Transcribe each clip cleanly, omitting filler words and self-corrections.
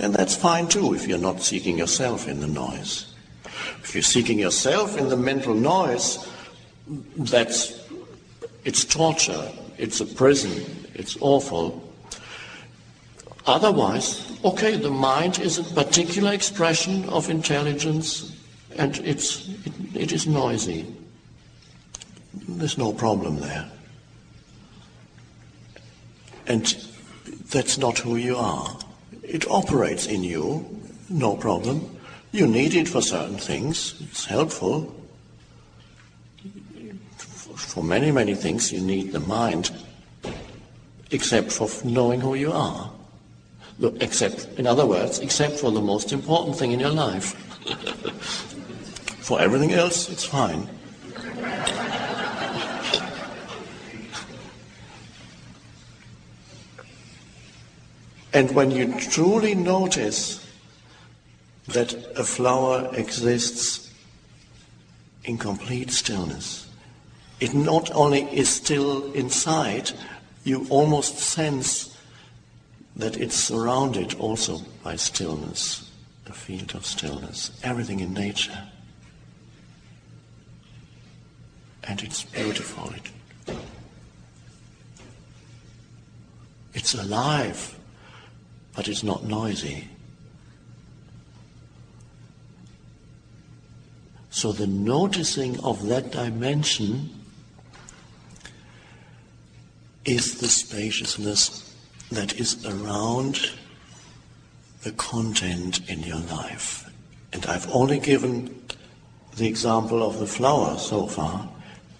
And that's fine too, if you're not seeking yourself in the noise. If you're seeking yourself in the mental noise, it's torture, it's a prison, it's awful. Otherwise, okay, the mind is a particular expression of intelligence, and it is noisy. There's no problem there. And that's not who you are. It operates in you, no problem. You need it for certain things, it's helpful. For many, many things you need the mind, except for knowing who you are. In other words, except for the most important thing in your life. For everything else, it's fine. And when you truly notice that a flower exists in complete stillness, it not only is still inside, you almost sense that it's surrounded also by stillness, a field of stillness, everything in nature. And it's beautiful. It's alive, but it's not noisy. So the noticing of that dimension is the spaciousness that is around the content in your life. And I've only given the example of the flower so far,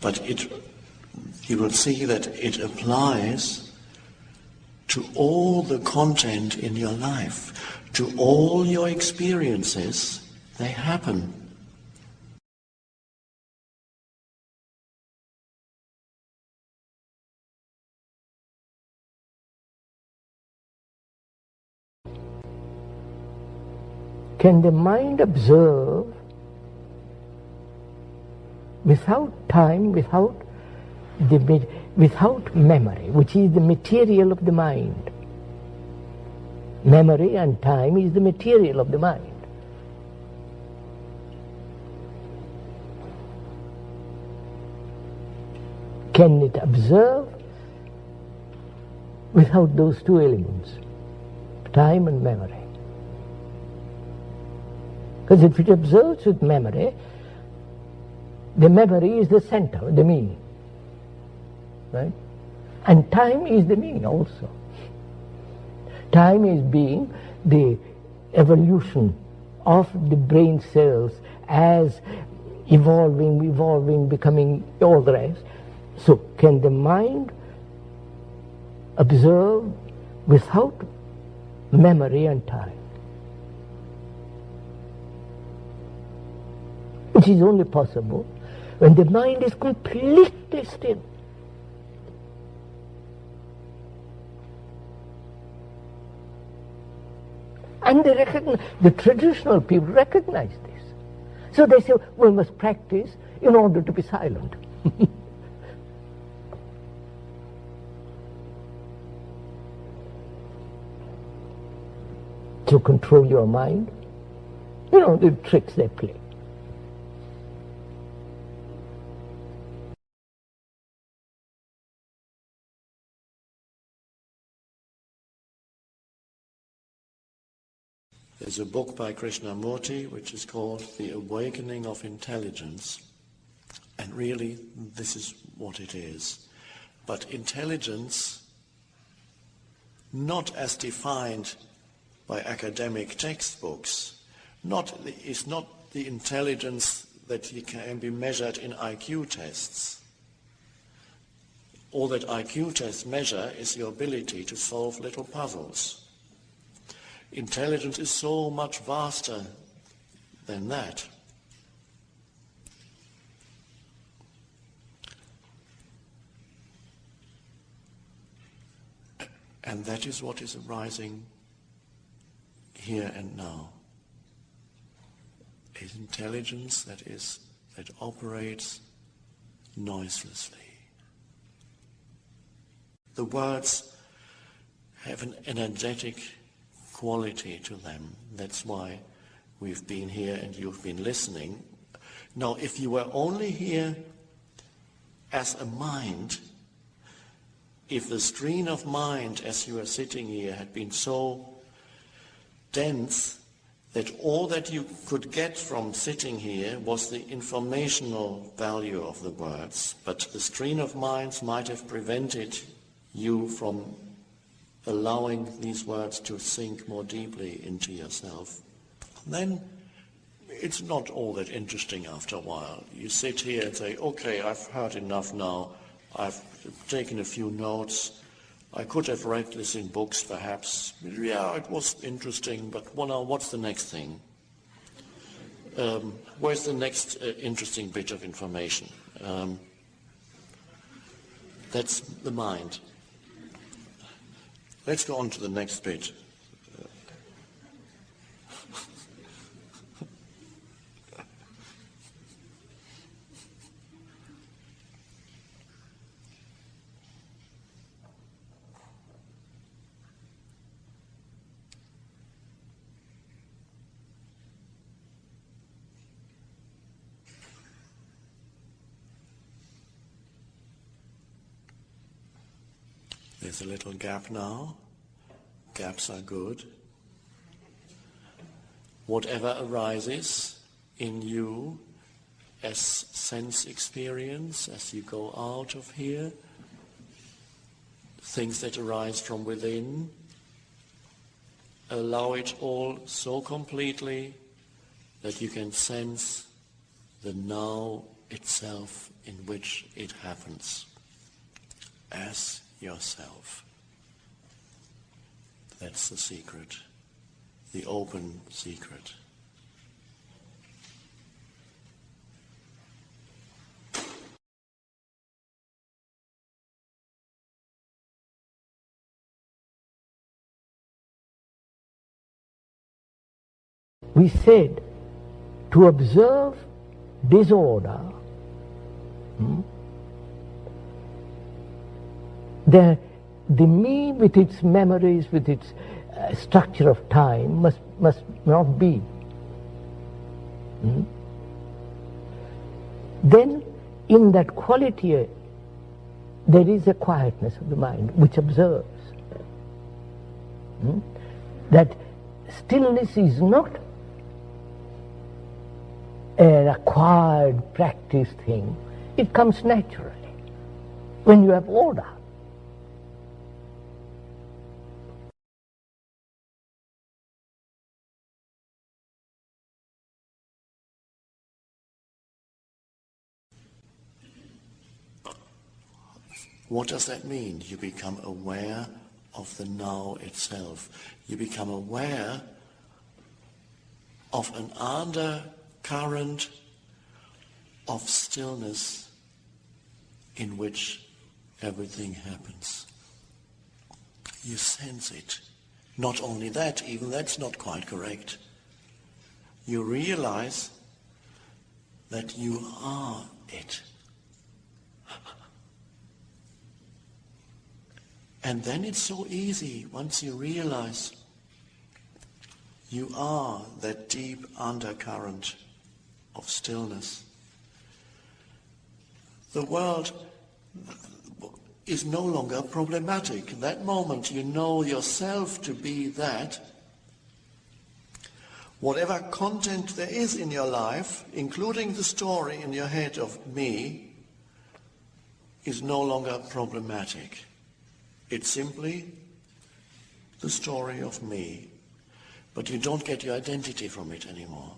but you will see that it applies to all the content in your life, to all your experiences. They happen. Can the mind observe without time, without memory, which is the material of the mind? Memory and time is the material of the mind. Can it observe without those two elements, time and memory? Because if it observes with memory, the memory is the center, the meaning. Right? And time is the meaning also. Time is being the evolution of the brain cells as evolving, becoming all the rest. So can the mind observe without memory and time? Which is only possible when the mind is completely still. And the traditional people recognize this. So they say, we must practice in order to be silent. To control your mind, the tricks they play. There's a book by Krishnamurti which is called The Awakening of Intelligence. And really, this is what it is. But intelligence, not as defined by academic textbooks, is not the intelligence that can be measured in IQ tests. All that IQ tests measure is your ability to solve little puzzles. Intelligence is so much vaster than that. And that is what is arising here and now. Is intelligence that operates noiselessly. The words have an energetic quality to them. That's why we've been here and you've been listening. Now, if you were only here as a mind, if the stream of mind as you are sitting here had been so dense that all that you could get from sitting here was the informational value of the words, but the stream of minds might have prevented you from allowing these words to sink more deeply into yourself, then it's not all that interesting after a while. You sit here and say, okay, I've heard enough now, I've taken a few notes, I could have read this in books perhaps. Yeah, it was interesting, but well, now what's the next thing? Where's the next interesting bit of information? That's the mind. Let's go on to the next bit. There's a little gap now. Gaps are good. Whatever arises in you as sense experience, as you go out of here, things that arise from within, allow it all so completely that you can sense the now itself in which it happens as yourself. That's the secret, the open secret. We said to observe disorder, the me with its memories, with its structure of time must not be. Then in that quality there is a quietness of the mind which observes. That stillness is not an acquired, practiced thing. It comes naturally when you have order. What does that mean? You become aware of the now itself. You become aware of an undercurrent of stillness in which everything happens. You sense it. Not only that, even that's not quite correct. You realize that you are it. And then it's so easy once you realize you are that deep undercurrent of stillness. The world is no longer problematic. That moment you know yourself to be that. Whatever content there is in your life, including the story in your head of me, is no longer problematic. It's simply the story of me, but you don't get your identity from it anymore.